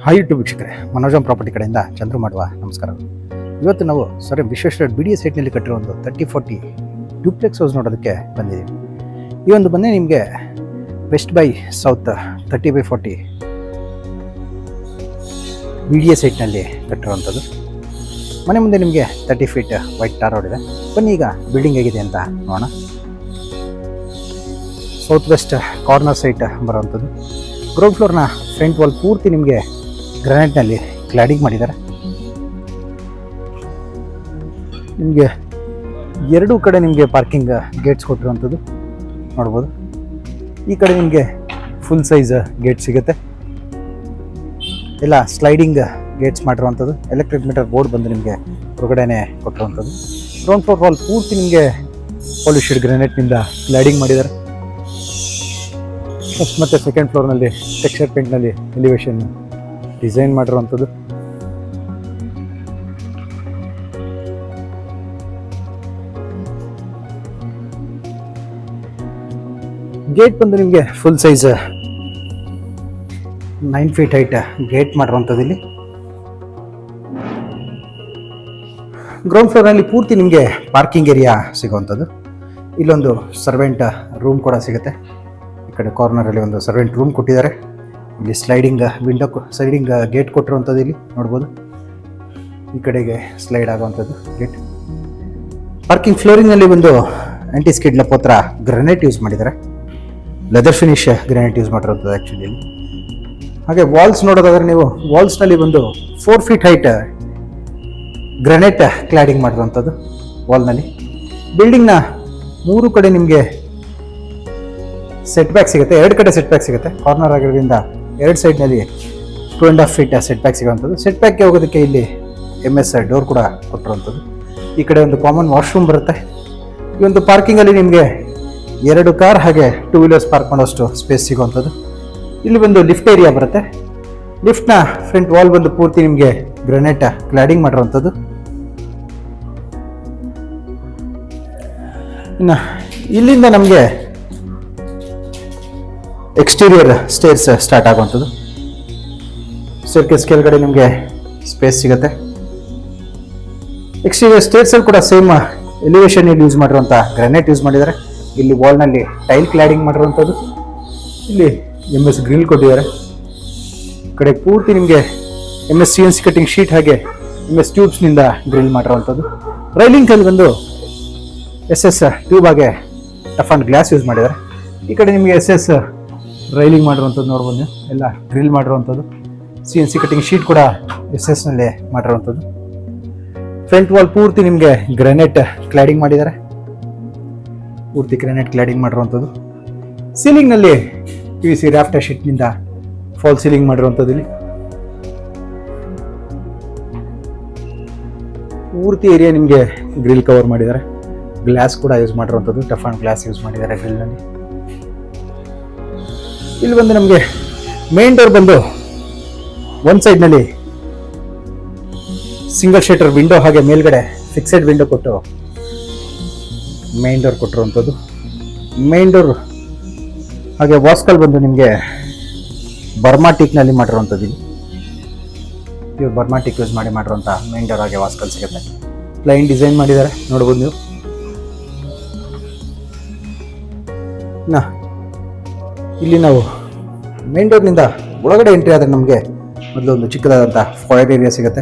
Hi YouTube ವೀಕ್ಷಕರೇ, ಮನೋಜಂ property ಕಡೆಯಿಂದ ಚಂದ್ರು ಮಾಡುವ ನಮಸ್ಕಾರ. ಇವತ್ತು ನಾವು ವಿಶ್ವೇಶ್ವರ BDA ಸೈಟ್ನಲ್ಲಿ ಕಟ್ಟಿರೋ ಒಂದು 30-40 ಡ್ಯೂಪ್ಲೆಕ್ಸ್ ಹೌಸ್ ನೋಡೋದಕ್ಕೆ ಬಂದಿದ್ದೀವಿ. ಈ ಒಂದು ಮನೆ ನಿಮಗೆ ವೆಸ್ಟ್ ಬೈ ಸೌತ್ 30/40 BDA ಸೈಟ್ನಲ್ಲಿ ಕಟ್ಟಿರುವಂಥದ್ದು. ಮನೆ ಮುಂದೆ ನಿಮಗೆ 30 ಫೀಟ್ ವೈಟ್ ಟಾರ್ ರೋಡ್ ಇದೆ. ಬನ್ನಿ ಈಗ ಬಿಲ್ಡಿಂಗ್ ಹೇಗಿದೆ ಅಂತ ನೋಡೋಣ. ಸೌತ್ ವೆಸ್ಟ್ ಕಾರ್ನರ್ ಸೈಟ್ ಬರುವಂಥದ್ದು. ಗ್ರೌಂಡ್ ಫ್ಲೋರ್ನ ಫ್ರಂಟ್ ವಾಲ್ ಪೂರ್ತಿ ನಿಮಗೆ ಗ್ರಾನೈಟ್ನಲ್ಲಿ ಕ್ಲಾಡಿಂಗ್ ಮಾಡಿದ್ದಾರೆ. ನಿಮಗೆ ಎರಡೂ ಕಡೆ ನಿಮಗೆ ಪಾರ್ಕಿಂಗ್ ಗೇಟ್ಸ್ ಕೊಟ್ಟಿರುವಂಥದ್ದು ನೋಡ್ಬೋದು. ಈ ಕಡೆ ನಿಮಗೆ ಫುಲ್ ಸೈಜ್ ಗೇಟ್ ಸಿಗುತ್ತೆ. ಎಲ್ಲ ಸ್ಲೈಡಿಂಗ್ ಗೇಟ್ಸ್ ಮಾಡಿರುವಂಥದ್ದು. ಎಲೆಕ್ಟ್ರಿಕ್ ಮೀಟರ್ ಬೋರ್ಡ್ ಬಂದು ನಿಮಗೆ ಹೊರಗಡೆನೆ ಕೊಟ್ಟಿರುವಂಥದ್ದು. ಗ್ರೌಂಡ್ ಫ್ಲೋರ್ ವಾಲ್ ಪೂರ್ತಿ ನಿಮಗೆ ಪಾಲಿಶ್ಡ್ ಗ್ರಾನೈಟ್ನಿಂದ ಕ್ಲಾಡಿಂಗ್ ಮಾಡಿದ್ದಾರೆ. ಫಸ್ಟ್ ಮತ್ತು ಸೆಕೆಂಡ್ ಫ್ಲೋರ್ನಲ್ಲಿ ಟೆಕ್ಸ್ಚರ್ ಪೇಂಟ್ನಲ್ಲಿ ಎಲಿವೇಶನ್ ಡಿಸೈನ್ ಮಾಡಿರುವಂಥದ್ದು. ಗೇಟ್ ಬಂದು ನಿಮಗೆ full size 9 feet height gate ಮಾಡಿರುವಂಥದ್ದು. ಇಲ್ಲಿ ಗ್ರೌಂಡ್ ಫ್ಲೋರ್ನಲ್ಲಿ ಪೂರ್ತಿ ನಿಮಗೆ ಪಾರ್ಕಿಂಗ್ ಏರಿಯಾ ಸಿಗುವಂಥದ್ದು. ಇಲ್ಲೊಂದು ಸರ್ವೆಂಟ್ ರೂಮ್ ಕೂಡ ಸಿಗುತ್ತೆ. ಈ ಕಡೆ ಕಾರ್ನರಲ್ಲಿ ಒಂದು ಸರ್ವೆಂಟ್ ರೂಮ್ ಕೊಟ್ಟಿದ್ದಾರೆ. ಇಲ್ಲಿ ಸ್ಲೈಡಿಂಗ್ ಗೇಟ್ ಕೊಟ್ಟಿರುವಂಥದ್ದು ಇಲ್ಲಿ ನೋಡ್ಬೋದು. ಈ ಕಡೆಗೆ ಸ್ಲೈಡ್ ಆಗುವಂಥದ್ದು ಗೇಟ್. ಪಾರ್ಕಿಂಗ್ ಫ್ಲೋರಿಂಗ್ನಲ್ಲಿ ಒಂದು ಆಂಟಿ ಸ್ಕಿಡ್ ಲಪೋತ್ರ ಗ್ರಾನೈಟ್ ಯೂಸ್ ಮಾಡಿದ್ದಾರೆ. ಲೆದರ್ ಫಿನಿಶ್ ಗ್ರಾನೈಟ್ ಯೂಸ್ ಮಾಡಿರುವಂಥದ್ದು ಆ್ಯಕ್ಚುಲಿ. ಹಾಗೆ ವಾಲ್ಸ್ ನೋಡೋದಾದ್ರೆ ನೀವು ವಾಲ್ಸ್ನಲ್ಲಿ ಒಂದು 4 ಫೀಟ್ ಹೈಟ್ ಗ್ರಾನೈಟ್ ಕ್ಲಾಡಿಂಗ್ ಮಾಡಿರುವಂಥದ್ದು ವಾಲ್ನಲ್ಲಿ. ಬಿಲ್ಡಿಂಗ್ನ 3 ಕಡೆ ನಿಮಗೆ ಸೆಟ್ ಬ್ಯಾಕ್ ಸಿಗುತ್ತೆ. 2 ಕಡೆ ಸೆಟ್ ಬ್ಯಾಕ್ ಸಿಗುತ್ತೆ. ಕಾರ್ನರ್ ಆಗಿರೋದ್ರಿಂದ 2 ಸೈಡ್ನಲ್ಲಿ 2.5 ಫೀಟ್ ಸೆಟ್ ಬ್ಯಾಕ್ ಸಿಗುವಂಥದ್ದು. ಸೆಟ್ ಬ್ಯಾಕ್ಗೆ ಹೋಗೋದಕ್ಕೆ ಇಲ್ಲಿ MS ಡೋರ್ ಕೂಡ ಕೊಟ್ಟಿರುವಂಥದ್ದು. ಈ ಕಡೆ ಒಂದು ಕಾಮನ್ ವಾಶ್ರೂಮ್ ಬರುತ್ತೆ. ಈ ಒಂದು ಪಾರ್ಕಿಂಗಲ್ಲಿ ನಿಮಗೆ 2 ಕಾರ್ ಹಾಗೆ 2 ವೀಲರ್ಸ್ ಪಾರ್ಕ್ ಮಾಡೋಷ್ಟು ಸ್ಪೇಸ್ ಸಿಗುವಂಥದ್ದು. ಇಲ್ಲಿ ಒಂದು ಲಿಫ್ಟ್ ಏರಿಯಾ ಬರುತ್ತೆ. ಲಿಫ್ಟ್ನ ಫ್ರಂಟ್ ವಾಲ್ ಬಂದು ಪೂರ್ತಿ ನಿಮಗೆ ಗ್ರಾನೈಟ್ ಕ್ಲಾಡಿಂಗ್ ಮಾಡಿರುವಂಥದ್ದು. ಇನ್ನು ಇಲ್ಲಿಂದ ನಮಗೆ ಎಕ್ಸ್ಟೀರಿಯರ್ ಸ್ಟೇರ್ಸ್ ಸ್ಟಾರ್ಟ್ ಆಗುವಂಥದ್ದು. ಸ್ಟೇರ್ಕೇಸ್ ಕೆಳಗಡೆ ನಿಮಗೆ ಸ್ಪೇಸ್ ಸಿಗುತ್ತೆ. ಎಕ್ಸ್ಟೀರಿಯರ್ ಸ್ಟೇರ್ಸಲ್ಲಿ ಕೂಡ ಸೇಮ್ ಎಲಿವೇಶನ್ ಯೂಸ್ ಮಾಡಿರುವಂಥ ಗ್ರಾನೈಟ್ ಯೂಸ್ ಮಾಡಿದ್ದಾರೆ. ಇಲ್ಲಿ ವಾಲ್ನಲ್ಲಿ ಟೈಲ್ ಕ್ಲಾಡಿಂಗ್ ಮಾಡಿರುವಂಥದ್ದು. ಇಲ್ಲಿ MS ಗ್ರಿಲ್ ಕೊಟ್ಟಿದ್ದಾರೆ. ಕಡೆ ಪೂರ್ತಿ ನಿಮಗೆ MS CNC ಕಟ್ಟಿಂಗ್ ಶೀಟ್ ಹಾಗೆ MS ಟ್ಯೂಬ್ಸ್ನಿಂದ ಗ್ರಿಲ್ ಮಾಡಿರುವಂಥದ್ದು. ರೈಲಿಂಗ್ ಕಲ್ಲಿ ಬಂದು SS ಟ್ಯೂಬ್ ಹಾಗೆ ಟಫ್ ಅಂಡ್ ಗ್ಲಾಸ್ ಯೂಸ್ ಮಾಡಿದ್ದಾರೆ. ಈ ಕಡೆ ನಿಮಗೆ SS ರೈಲಿಂಗ್ ಮಾಡಿರುವಂಥದ್ದು ನೋಡ್ಬೋದು. ಎಲ್ಲ ಗ್ರಿಲ್ ಮಾಡಿರುವಂಥದ್ದು. CNC ಕಟ್ಟಿಂಗ್ ಶೀಟ್ ಕೂಡ SS ಮಾಡಿರುವಂಥದ್ದು. ಫ್ರಂಟ್ ವಾಲ್ ಪೂರ್ತಿ ನಿಮಗೆ ಗ್ರಾನೈಟ್ ಕ್ಲಾಡಿಂಗ್ ಮಾಡಿದ್ದಾರೆ. ಪೂರ್ತಿ ಗ್ರಾನೈಟ್ ಕ್ಲಾಡಿಂಗ್ ಮಾಡಿರುವಂಥದ್ದು. ಸೀಲಿಂಗ್ನಲ್ಲಿ PVC ರಾಫ್ಟರ್ ಶೀಟ್ನಿಂದ ಫಾಲ್ ಸೀಲಿಂಗ್ ಮಾಡಿರುವಂಥದ್ದು. ಇಲ್ಲಿ ಪೂರ್ತಿ ಏರಿಯಾ ನಿಮಗೆ ಗ್ರಿಲ್ ಕವರ್ ಮಾಡಿದ್ದಾರೆ. ಗ್ಲಾಸ್ ಕೂಡ ಯೂಸ್ ಮಾಡಿರುವಂಥದ್ದು. ಟಫ್ ಅಂಡ್ ಗ್ಲಾಸ್ ಯೂಸ್ ಮಾಡಿದ್ದಾರೆ ಗ್ರಿಲ್ನಲ್ಲಿ. ಇಲ್ಲಿ ಬಂದು ನಮಗೆ ಮೇನ್ ಡೋರ್ ಬಂದು ಒಂದು ಸೈಡ್ನಲ್ಲಿ ಸಿಂಗಲ್ ಶಟರ್ ವಿಂಡೋ ಹಾಗೆ ಮೇಲ್ಗಡೆ ಫಿಕ್ಸೆಡ್ ವಿಂಡೋ ಕೊಟ್ಟು ಮೇನ್ ಡೋರ್ ಕೊಟ್ಟಿರುವಂಥದ್ದು. ಮೇನ್ ಡೋರ್ ಹಾಗೆ ವಾಸ್ಕಲ್ ಬಂದು ನಿಮಗೆ ಬರ್ಮಾ ಟೀಕ್ನಲ್ಲಿ ಮಾಡಿರುವಂಥದ್ದು. ಇವ್ರು ಬರ್ಮಾ ಟೀಕ್ ಯೂಸ್ ಮಾಡಿರುವಂಥ ಮೇನ್ ಡೋರ್ ಹಾಗೆ ವಾಸ್ಕಲ್ ಸಿಗುತ್ತೆ. ಪ್ಲೈನ್ ಡಿಸೈನ್ ಮಾಡಿದ್ದಾರೆ ನೋಡ್ಬೋದು ನೀವು. ಇಲ್ಲಿ ನಾವು ಮೇನ್ ಡೋರ್ನಿಂದ ಒಳಗಡೆ ಎಂಟ್ರಿ ಆದರೆ ನಮಗೆ ಮೊದಲು ಒಂದು ಚಿಕ್ಕದಾದಂಥ ಫಾಯರ್ ಏರಿಯಾ ಸಿಗುತ್ತೆ.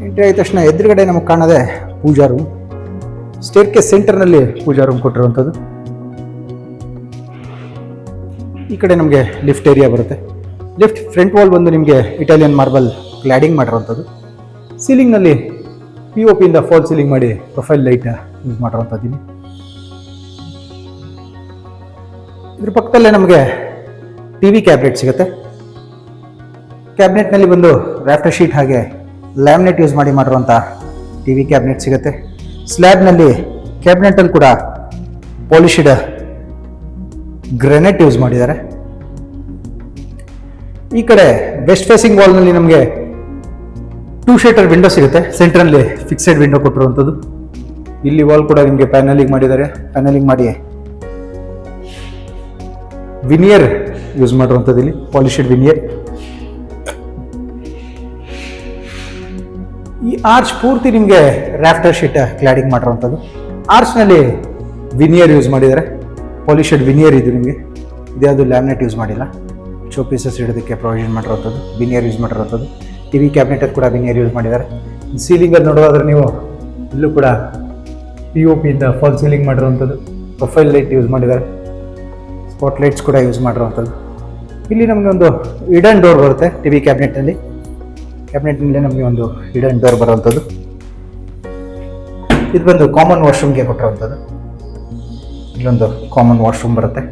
ಎಂಟ್ರಿ ಆದ ತಕ್ಷಣ ಎದುರುಗಡೆ ನಮಗೆ ಕಾಣೋದೆ ಪೂಜಾ ರೂಮ್. ಸ್ಟೇರ್ಕೇಸ್ ಸೆಂಟರ್ನಲ್ಲಿ ಪೂಜಾ ರೂಮ್ ಕೊಟ್ಟಿರುವಂಥದ್ದು. ಈ ಕಡೆ ನಮಗೆ ಲಿಫ್ಟ್ ಏರಿಯಾ ಬರುತ್ತೆ. ಲಿಫ್ಟ್ ಫ್ರಂಟ್ ವಾಲ್ ಬಂದು ನಿಮಗೆ ಇಟಾಲಿಯನ್ ಮಾರ್ಬಲ್ ಕ್ಲಾಡಿಂಗ್ ಮಾಡಿರುವಂಥದ್ದು. ಸೀಲಿಂಗ್ನಲ್ಲಿ POP ಇಂದ ಫಾಲ್ ಸೀಲಿಂಗ್ ಮಾಡಿ ಪ್ರೊಫೈಲ್ ಲೈಟ್ ಯೂಸ್ ಮಾಡಿರುವಂಥದ್ದು. ಇದ್ರ ಪಕ್ಕದಲ್ಲೇ ನಮಗೆ TV ಕ್ಯಾಬಿನೆಟ್ ಸಿಗುತ್ತೆ. ಕ್ಯಾಬಿನೆಟ್ನಲ್ಲಿ ಬಂದು ರಾಫ್ಟರ್ ಶೀಟ್ ಹಾಗೆ ಲ್ಯಾಮಿನೇಟ್ ಯೂಸ್ ಮಾಡಿರುವಂಥ TV ಕ್ಯಾಬಿನೆಟ್ ಸಿಗುತ್ತೆ. ಸ್ಲ್ಯಾಬ್ನಲ್ಲಿ ಕ್ಯಾಬಿನೆಟಲ್ಲಿ ಕೂಡ ಪಾಲಿಶ್ಡ್ ಗ್ರಾನೈಟ್ ಯೂಸ್ ಮಾಡಿದ್ದಾರೆ. ಈ ಕಡೆ ವೆಸ್ಟ್ ಫೇಸಿಂಗ್ ವಾಲ್ನಲ್ಲಿ ನಮಗೆ 2 ಶಟರ್ ವಿಂಡೋ ಸಿಗುತ್ತೆ. ಸೆಂಟ್ರಲ್ಲಿ ಫಿಕ್ಸೆಡ್ ವಿಂಡೋ ಕೊಟ್ಟಿರುವಂಥದ್ದು. ಇಲ್ಲಿ ವಾಲ್ ಕೂಡ ನಿಮಗೆ ಪ್ಯಾನಲಿಂಗ್ ಮಾಡಿದ್ದಾರೆ. ಪ್ಯಾನಲಿಂಗ್ ಮಾಡಿ ವಿನಿಯರ್ ಯೂಸ್ ಮಾಡಿರುವಂಥದ್ದು ಇಲ್ಲಿ ಪಾಲಿಶ್ಡ್ ವಿನಿಯರ್. ಈ ಆರ್ಚ್ ಪೂರ್ತಿ ನಿಮಗೆ ರಾಫ್ಟರ್ ಶೀಟ್ ಕ್ಲಾಡಿಂಗ್ ಮಾಡಿರುವಂಥದ್ದು. ಆರ್ಚ್ನಲ್ಲಿ ವಿನಿಯರ್ ಯೂಸ್ ಮಾಡಿದ್ದಾರೆ, ಪಾಲಿಷಡ್ ವಿನಿಯರ್ ಇದು ನಿಮಗೆ, ಇದ್ಯಾವುದು ಲ್ಯಾಮಿನೇಟ್ ಯೂಸ್ ಮಾಡಿಲ್ಲ. ಶೋ ಪೀಸಸ್ ಇಡೋದಕ್ಕೆ ಪ್ರೊವಿಷನ್ ಮಾಡಿರುವಂಥದ್ದು ವಿನಿಯರ್ ಯೂಸ್ ಮಾಡಿರುವಂಥದ್ದು. ಟಿ ವಿ ಕ್ಯಾಬಿನೆಟಲ್ಲಿ ಕೂಡ ವಿನಿಯರ್ ಯೂಸ್ ಮಾಡಿದ್ದಾರೆ. ಸೀಲಿಂಗಲ್ಲಿ ನೋಡೋದಾದ್ರೆ ನೀವು ಇಲ್ಲೂ ಕೂಡ POP ಇಂದ ಫಾಲ್ ಸೀಲಿಂಗ್ ಮಾಡಿರುವಂಥದ್ದು, ಪ್ರೊಫೈಲ್ ಲೈಟ್ ಯೂಸ್ ಮಾಡಿದ್ದಾರೆ, ಸ್ಪಾಟ್ ಲೈಟ್ಸ್ ಕೂಡ ಯೂಸ್ ಮಾಡಿರುವಂಥದ್ದು. ಇಲ್ಲಿ ನಮಗೆ ಒಂದು ಹಿಡನ್ ಡೋರ್ ಬರುತ್ತೆ ಟಿ ವಿ ಕ್ಯಾಬಿನೆಟ್ನಲ್ಲಿ ನಮಗೆ ಒಂದು ಹಿಡನ್ ಡೋರ್ ಬರುವಂಥದ್ದು. ಇದು ಬಂದು ಕಾಮನ್ ವಾಶ್ರೂಮ್ಗೆ ಕೊಟ್ಟಿರುವಂಥದ್ದು. ಇಲ್ಲೊಂದು ಕಾಮನ್ ವಾಶ್ರೂಮ್ ಬರುತ್ತೆ.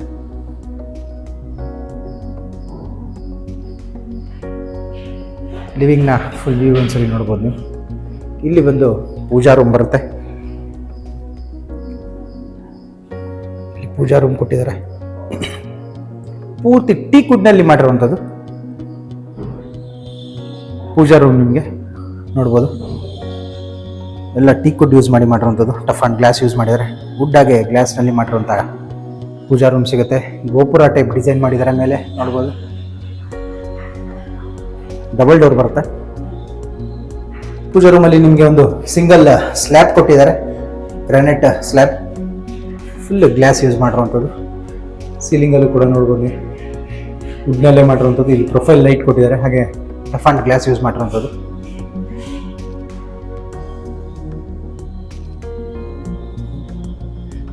ಲಿವಿಂಗ್ನ ಫುಲ್ ವ್ಯೂ ಒಂದ್ಸರಿ ನೋಡ್ಬೋದು ನೀವು. ಇಲ್ಲಿ ಬಂದು ಪೂಜಾ ರೂಮ್ ಬರುತ್ತೆ. ಇಲ್ಲಿ ಪೂಜಾ ರೂಮ್ ಕೊಟ್ಟಿದ್ದಾರೆ, ಪೂರ್ತಿ ಟೀಕ್ವುಡ್ನಲ್ಲಿ ಮಾಡಿರುವಂಥದ್ದು ಪೂಜಾ ರೂಮ್ ನಿಮಗೆ ನೋಡ್ಬೋದು. ಎಲ್ಲ ಟೀಕ್ವುಡ್ ಯೂಸ್ ಮಾಡಿರುವಂಥದ್ದು. ಟಫ್ ಆ್ಯಂಡ್ ಗ್ಲಾಸ್ ಯೂಸ್ ಮಾಡಿದ್ದಾರೆ. ವುಡ್ ಆಗಿ ಗ್ಲಾಸ್ನಲ್ಲಿ ಮಾಡಿರುವಂಥ ಪೂಜಾ ರೂಮ್ ಸಿಗುತ್ತೆ. ಗೋಪುರ ಟೈಪ್ ಡಿಸೈನ್ ಮಾಡಿದ್ದಾರೆ, ಮೇಲೆ ನೋಡ್ಬೋದು. ಡಬಲ್ ಡೋರ್ ಬರುತ್ತೆ. ಪೂಜಾ ರೂಮಲ್ಲಿ ನಿಮಗೆ ಒಂದು ಸಿಂಗಲ್ ಸ್ಲ್ಯಾಬ್ ಕೊಟ್ಟಿದ್ದಾರೆ, granite slab, full glass use ಮಾಡಿರುವಂಥದ್ದು. ಸೀಲಿಂಗಲ್ಲೂ ಕೂಡ ನೋಡ್ಬೋದು ನೀವು ವುಡ್ನಲ್ಲೇ ಮಾಡಿರುವಂಥದ್ದು. ಇಲ್ಲಿ ಪ್ರೊಫೈಲ್ ಲೈಟ್ ಕೊಟ್ಟಿದ್ದಾರೆ, ಹಾಗೆ ಟಫ್ ಆ್ಯಂಡ್ ಗ್ಲಾಸ್ ಯೂಸ್ ಮಾಡಿರುವಂಥದ್ದು.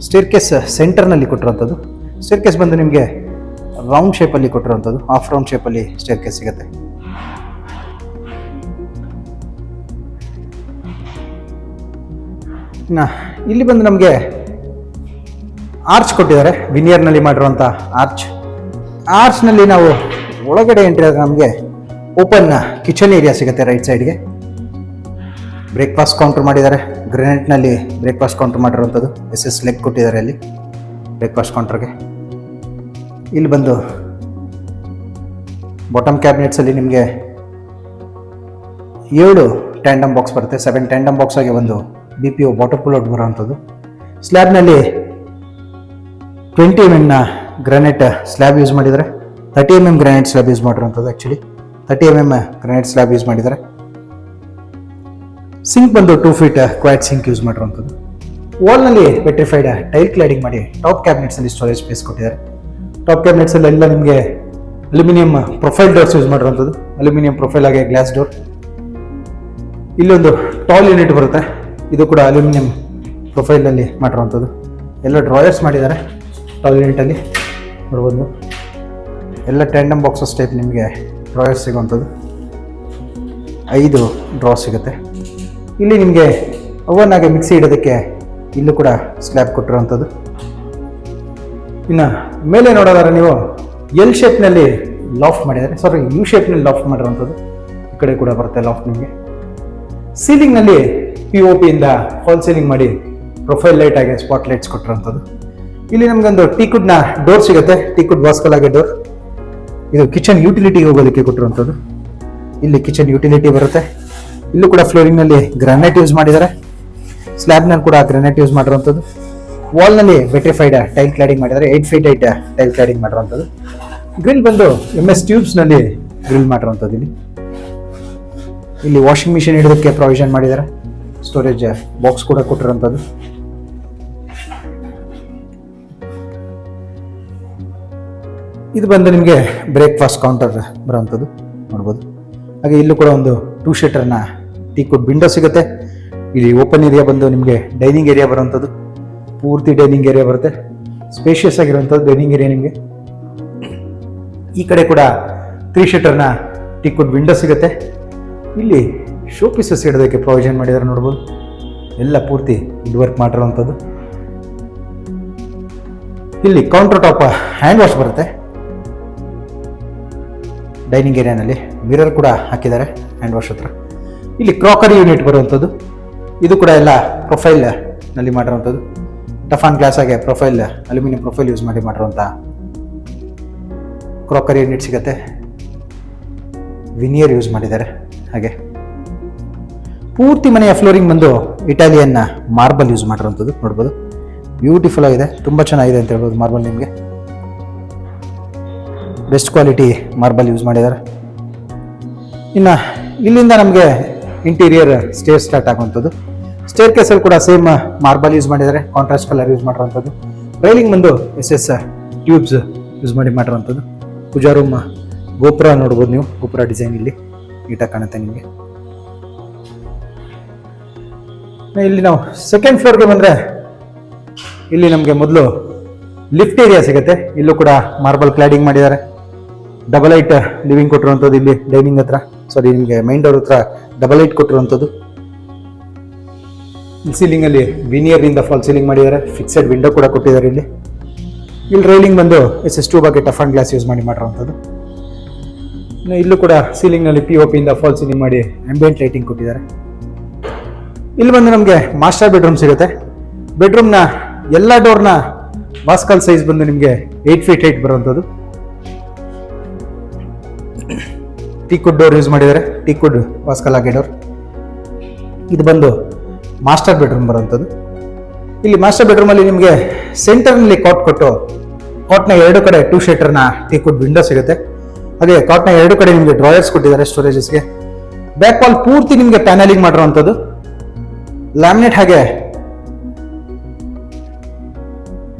ಸ್ಟೇರ್ಕೇಸ್ ಸೆಂಟರ್ನಲ್ಲಿ ಕೊಟ್ಟಿರುವಂಥದ್ದು. ಸ್ಟೇರ್ಕೇಸ್ ಬಂದು ನಿಮಗೆ ರೌಂಡ್ ಶೇಪಲ್ಲಿ ಕೊಟ್ಟಿರುವಂಥದ್ದು, ಹಾಫ್ ರೌಂಡ್ ಶೇಪಲ್ಲಿ ಸ್ಟೇರ್ಕೇಸ್ ಸಿಗುತ್ತೆ. ಇಲ್ಲಿ ಬಂದು ನಮಗೆ ಆರ್ಚ್ ಕೊಟ್ಟಿದ್ದಾರೆ, ವಿನಿಯರ್ನಲ್ಲಿ ಮಾಡಿರುವಂಥ ಆರ್ಚ್ನಲ್ಲಿ ನಾವು ಒಳಗಡೆ ಎಂಟ್ರಿ ಆದಾಗ ನಮಗೆ ಓಪನ್ ಕಿಚನ್ ಏರಿಯಾ ಸಿಗುತ್ತೆ ರೈಟ್ ಸೈಡ್ಗೆ. ಬ್ರೇಕ್ಫಾಸ್ಟ್ ಕೌಂಟರ್ ಮಾಡಿದ್ದಾರೆ, ಗ್ರೆನೇಟ್ನಲ್ಲಿ ಬ್ರೇಕ್ಫಾಸ್ಟ್ ಕೌಂಟರ್ ಮಾಡಿರುವಂಥದ್ದು. SS ಲೆಗ್ ಕೊಟ್ಟಿದ್ದಾರೆ ಅಲ್ಲಿ ಬ್ರೇಕ್ಫಾಸ್ಟ್ ಕೌಂಟರ್ಗೆ. ಇಲ್ಲಿ ಬಂದು ಬಾಟಮ್ ಕ್ಯಾಬಿನೆಟ್ಸಲ್ಲಿ ನಿಮಗೆ 7 ಟ್ಯಾಂಡಮ್ ಬಾಕ್ಸ್ ಬರುತ್ತೆ. 7 ಟ್ಯಾಂಡಮ್ ಬಾಕ್ಸ್ ಆಗಿ ಒಂದು BPO ವಾಟರ್ ಪುಲ್ ಬರುವಂಥದ್ದು. ಸ್ಲ್ಯಾಬ್ನಲ್ಲಿ 20 mm ಗ್ರಾನೈಟ್ ಸ್ಲ್ಯಾಬ್ ಯೂಸ್ ಮಾಡಿದ್ದಾರೆ. 30 mm ಗ್ರಾನೈಟ್ ಸ್ಲ್ಯಾಬ್ ಯೂಸ್ ಮಾಡಿರುವಂಥದ್ದು. Actually 30 mm granite slab use ಮಾಡಿದ್ದಾರೆ. ಸಿಂಕ್ ಬಂದು 2 feet ಕ್ವಾಡ್ ಸಿಂಕ್ ಯೂಸ್ ಮಾಡಿರುವಂಥದ್ದು. ವಾಲ್ನಲ್ಲಿ ಪೆಟ್ರಿಫೈಡ್ ಟೈಲ್ ಕ್ಲಾಡಿಂಗ್ ಮಾಡಿ ಟಾಪ್ ಕ್ಯಾಬಿನೆಟ್ಸಲ್ಲಿ ಸ್ಟೋರೇಜ್ ಸ್ಪೇಸ್ ಕೊಟ್ಟಿದ್ದಾರೆ. ಟಾಪ್ ಕ್ಯಾಬಿನೆಟ್ಸಲ್ಲಿ ಎಲ್ಲ ನಿಮಗೆ ಅಲ್ಯೂಮಿನಿಯಂ ಪ್ರೊಫೈಲ್ ಡೋರ್ಸ್ ಯೂಸ್ ಮಾಡಿರುವಂಥದ್ದು. ಅಲ್ಯೂಮಿನಿಯಂ ಪ್ರೊಫೈಲ್ ಆಗಿ ಗ್ಲಾಸ್ ಡೋರ್. ಇಲ್ಲೊಂದು ಟಾಲ್ ಯೂನಿಟ್ ಬರುತ್ತೆ, ಇದು ಕೂಡ ಅಲ್ಯೂಮಿನಿಯಂ ಪ್ರೊಫೈಲಲ್ಲಿ ಮಾಡಿರುವಂಥದ್ದು. ಎಲ್ಲ ಡ್ರಾಯರ್ಸ್ ಮಾಡಿದ್ದಾರೆ ಟಾಲ್ ಯೂನಿಟಲ್ಲಿ ನೋಡ್ಬೋದು. ಎಲ್ಲ ಟ್ಯಾಂಡಮ್ ಬಾಕ್ಸಸ್ ಟೈಪ್ ನಿಮಗೆ ಡ್ರಾಯರ್ಸ್ ಸಿಗುವಂಥದ್ದು. 5 ಡ್ರಾ ಸಿಗುತ್ತೆ. ಇಲ್ಲಿ ನಿಮಗೆ ಓವನ್ ಆಗಿ ಮಿಕ್ಸಿ ಇಡೋದಕ್ಕೆ ಇಲ್ಲೂ ಕೂಡ ಸ್ಲ್ಯಾಬ್ ಕೊಟ್ಟಿರುವಂಥದ್ದು. ಇನ್ನು ಮೇಲೆ ನೋಡೋದಾದ್ರೆ ನೀವು ಎಲ್ ಶೇಪ್ನಲ್ಲಿ ಲಾಫ್ಟ್ ಮಾಡಿದ್ದಾರೆ, ಯು ಶೇಪ್ನಲ್ಲಿ ಲಾಫ್ಟ್ ಮಾಡಿರುವಂಥದ್ದು. ಈ ಕಡೆ ಕೂಡ ಬರುತ್ತೆ ಲಾಫ್ಟ್ ನಿಮಗೆ. ಸೀಲಿಂಗ್ನಲ್ಲಿ POP ಇಂದ ಫಾಲ್ ಸೀಲಿಂಗ್ ಮಾಡಿ ಪ್ರೊಫೈಲ್ ಲೈಟ್ ಆಗಿ ಸ್ಪಾಟ್ ಲೈಟ್ಸ್ ಕೊಟ್ಟಿರುವಂಥದ್ದು. ಇಲ್ಲಿ ನಮಗೊಂದು ಟೀಕ್ವುಡ್ನ ಡೋರ್ ಸಿಗುತ್ತೆ, ಟೀಕ್ವುಡ್ ವಾಸ್ಕಲ್ ಆಗಿ ಡೋರ್. ಇದು ಕಿಚನ್ ಯುಟಿಲಿಟಿಗೆ ಹೋಗೋದಕ್ಕೆ ಕೊಟ್ಟಿರುವಂಥದ್ದು. ಇಲ್ಲಿ ಕಿಚನ್ ಯುಟಿಲಿಟಿ ಬರುತ್ತೆ. ಇಲ್ಲೂ ಕೂಡ ಫ್ಲೋರಿಂಗ್ನಲ್ಲಿ ಗ್ರಾನೈಟ್ ಯೂಸ್ ಮಾಡಿದ್ದಾರೆ, ಸ್ಲ್ಯಾಬ್ನಲ್ಲಿ ಕೂಡ ಗ್ರಾನೈಟ್ ಯೂಸ್ ಮಾಡಿರುವಂಥದ್ದು. ವಾಲ್ನಲ್ಲಿ ವೆಟ್ರಿಫೈಡ್ ಟೈಲ್ ಕ್ಲಾಡಿಂಗ್ ಮಾಡಿದ್ದಾರೆ, 8 feet ಟೈಲ್ ಕ್ಲಾಡಿಂಗ್ ಮಾಡಿರುವಂಥದ್ದು. ಗ್ರಿಲ್ ಬಂದು MS ಟ್ಯೂಬ್ಸ್ನಲ್ಲಿ ಗ್ರಿಲ್ ಮಾಡಿರುವಂಥದ್ದು. ಇಲ್ಲಿ ವಾಷಿಂಗ್ ಮಿಷಿನ್ ಇಡೋದಕ್ಕೆ ಪ್ರೊವಿಷನ್ ಮಾಡಿದ್ದಾರೆ, ಸ್ಟೋರೇಜ್ ಬಾಕ್ಸ್ ಕೂಡ ಕೊಟ್ಟಿರುವಂಥದ್ದು. ಇದು ಬಂದು ನಿಮಗೆ ಬ್ರೇಕ್ಫಾಸ್ಟ್ ಕೌಂಟರ್ ಬರುವಂಥದ್ದು ನೋಡ್ಬೋದು. ಹಾಗೆ ಇಲ್ಲೂ ಕೂಡ ಒಂದು 2 seaterನ ಟೀಕ್ವುಡ್ ವಿಂಡೋ ಸಿಗುತ್ತೆ. ಇಲ್ಲಿ ಓಪನ್ ಏರಿಯಾ ಬಂದು ನಿಮಗೆ ಡೈನಿಂಗ್ ಏರಿಯಾ ಬರುವಂಥದ್ದು. ಪೂರ್ತಿ ಡೈನಿಂಗ್ ಏರಿಯಾ ಬರುತ್ತೆ, ಸ್ಪೇಷಿಯಸ್ ಆಗಿರುವಂಥದ್ದು ಡೈನಿಂಗ್ ಏರಿಯಾ ನಿಮಗೆ. ಈ ಕಡೆ ಕೂಡ 3 seaterನ ಟೀಕ್ವುಡ್ ವಿಂಡೋ ಸಿಗುತ್ತೆ. ಇಲ್ಲಿ ಶೋ ಪೀಸಸ್ ಇಡೋದಕ್ಕೆ ಪ್ರೊವಿಷನ್ ಮಾಡಿದ್ದಾರೆ ನೋಡ್ಬೋದು. ಎಲ್ಲ ಪೂರ್ತಿ ವುಡ್ ವರ್ಕ್ ಮಾಡಿರುವಂಥದ್ದು. ಇಲ್ಲಿ ಕೌಂಟರ್ ಟಾಪ್ ಹ್ಯಾಂಡ್ ವಾಶ್ ಬರುತ್ತೆ. ಡೈನಿಂಗ್ ಏರಿಯಾನಲ್ಲಿ ಮಿರರ್ ಕೂಡ ಹಾಕಿದ್ದಾರೆ ಹ್ಯಾಂಡ್ ವಾಶ್ ಹತ್ರ. ಇಲ್ಲಿ ಕ್ರಾಕರಿ ಯೂನಿಟ್ ಬರುವಂಥದ್ದು. ಇದು ಕೂಡ ಎಲ್ಲ ಪ್ರೊಫೈಲ್ನಲ್ಲಿ ಮಾಡಿರುವಂಥದ್ದು. ಟಫ್ ಆ್ಯಂಡ್ ಗ್ಲಾಸ್ ಆಗಿ ಪ್ರೊಫೈಲ್ ಅಲ್ಯೂಮಿನಿಯಂ ಪ್ರೊಫೈಲ್ ಯೂಸ್ ಮಾಡಿರುವಂಥ ಕ್ರಾಕರಿ ಯೂನಿಟ್ ಸಿಗುತ್ತೆ. ವಿನಿಯರ್ ಯೂಸ್ ಮಾಡಿದ್ದಾರೆ. ಹಾಗೆ ಪೂರ್ತಿ ಮನೆಯ ಫ್ಲೋರಿಂಗ್ ಬಂದು ಇಟಾಲಿಯನ್ ಮಾರ್ಬಲ್ ಯೂಸ್ ಮಾಡಿರುವಂಥದ್ದು ನೋಡ್ಬೋದು. ಬ್ಯೂಟಿಫುಲ್ ಆಗಿದೆ, ತುಂಬ ಚೆನ್ನಾಗಿದೆ ಅಂತ ಹೇಳ್ಬೋದು. ಮಾರ್ಬಲ್ ನಿಮಗೆ ಬೆಸ್ಟ್ ಕ್ವಾಲಿಟಿ ಮಾರ್ಬಲ್ ಯೂಸ್ ಮಾಡಿದ್ದಾರೆ. ಇನ್ನು ಇಲ್ಲಿಂದ ನಮಗೆ ಇಂಟೀರಿಯರ್ ಸ್ಟೇರ್ ಸ್ಟಾರ್ಟ್ ಆಗುವಂಥದ್ದು. ಸ್ಟೇರ್ ಕೇಸಲ್ಲಿ ಕೂಡ ಸೇಮ್ ಮಾರ್ಬಲ್ ಯೂಸ್ ಮಾಡಿದ್ದಾರೆ, ಕಾಂಟ್ರಾಸ್ಟ್ ಕಲರ್ ಯೂಸ್ ಮಾಡಿರುವಂಥದ್ದು. ರೈಲಿಂಗ್ ಬಂದು SS ಟ್ಯೂಬ್ಸ್ ಯೂಸ್ ಮಾಡಿರುವಂಥದ್ದು. ಪೂಜಾ ರೂಮ್ ಗೋಪುರ ನೋಡ್ಬೋದು ನೀವು, ಗೋಪುರ ಡಿಸೈನ್ ಇಲ್ಲಿ ನೀಟಾಗಿ ಕಾಣುತ್ತೆ ನಿಮಗೆ. ಇಲ್ಲಿ ನಾವು ಸೆಕೆಂಡ್ ಫ್ಲೋರ್ಗೆ ಬಂದರೆ ಇಲ್ಲಿ ನಮಗೆ ಮೊದಲು ಲಿಫ್ಟ್ ಏರಿಯಾ ಸಿಗುತ್ತೆ. ಇಲ್ಲೂ ಕೂಡ ಮಾರ್ಬಲ್ ಕ್ಲಾಡಿಂಗ್ ಮಾಡಿದ್ದಾರೆ. ಡಬಲ್ ಹೈಟ್ ಲಿವಿಂಗ್ ಕೊಟ್ಟಿರುವಂಥದ್ದು ಇಲ್ಲಿ ಡೈನಿಂಗ್ ಹತ್ರ, ಸಾರಿ ನಿಮಗೆ ಮೈನ್ ಡೋರ್ ಹತ್ರ ಡಬಲ್ ಹೈಟ್ ಕೊಟ್ಟಿರುವಂಥದ್ದು. ಸೀಲಿಂಗ್ ಅಲ್ಲಿ ವಿನಿಯರ್ ಇಂದ ಫಾಲ್ ಸೀಲಿಂಗ್ ಮಾಡಿದ್ದಾರೆ. ಫಿಕ್ಸೆಡ್ ವಿಂಡೋ ಕೂಡ ಕೊಟ್ಟಿದ್ದಾರೆ ಇಲ್ಲಿ. ಇಲ್ಲಿ ರೈಲಿಂಗ್ ಬಂದು SS2 ಬಗ್ಗೆ ಟಫ್ ಅಂಡ್ ಗ್ಲಾಸ್ ಯೂಸ್ ಮಾಡಿರುವಂಥದ್ದು. ಇಲ್ಲೂ ಕೂಡ ಸೀಲಿಂಗ್ ನಲ್ಲಿ POP ಇಂದ ಫಾಲ್ ಸೀಲಿಂಗ್ ಮಾಡಿ ಆಂಬಿಯಂಟ್ ಲೈಟಿಂಗ್ ಕೊಟ್ಟಿದ್ದಾರೆ. ಇಲ್ಲಿ ಬಂದು ನಮಗೆ ಮಾಸ್ಟರ್ ಬೆಡ್ರೂಮ್ ಸಿಗುತ್ತೆ. ಬೆಡ್ರೂಮ್ನ ಎಲ್ಲ ಡೋರ್ನ ವಾಸ್ಕಲ್ ಸೈಜ್ ಬಂದು ನಿಮಗೆ 8 feet ಹೈಟ್ ಬರುವಂಥದ್ದು. ಟೀಕುಡ್ ಡೋರ್ ಯೂಸ್ ಮಾಡಿದ್ದಾರೆ, ಟೀಕುಡ್ ವಾಸ್ಕಲ್ ಆಗಿ ಡೋರ್. ಇದು ಬಂದು ಮಾಸ್ಟರ್ ಬೆಡ್ರೂಮ್ ಬರುವಂಥದ್ದು. ಇಲ್ಲಿ ಮಾಸ್ಟರ್ ಬೆಡ್ರೂಮ್ ಅಲ್ಲಿ ನಿಮಗೆ ಸೆಂಟರ್ನಲ್ಲಿ ಕಾಟ್ ಕೊಟ್ಟು, ಕಾಟ್ನ ಎರಡು ಕಡೆ 2 ಶೇಟರ್ನ ಟೀಕುಡ್ ವಿಂಡೋ ಸಿಗುತ್ತೆ. ಹಾಗೆ ಕಾಟ್ನ ಎರಡು ಕಡೆ ನಿಮಗೆ ಡ್ರಾಯರ್ಸ್ ಕೊಟ್ಟಿದ್ದಾರೆ ಸ್ಟೋರೇಜಸ್ಗೆ. ಬ್ಯಾಕ್ ವಾಲ್ ಪೂರ್ತಿ ನಿಮಗೆ ಪ್ಯಾನಲಿಂಗ್ ಮಾಡಿರುವಂಥದ್ದು, ಲ್ಯಾಮಿನೇಟ್ ಹಾಗೆ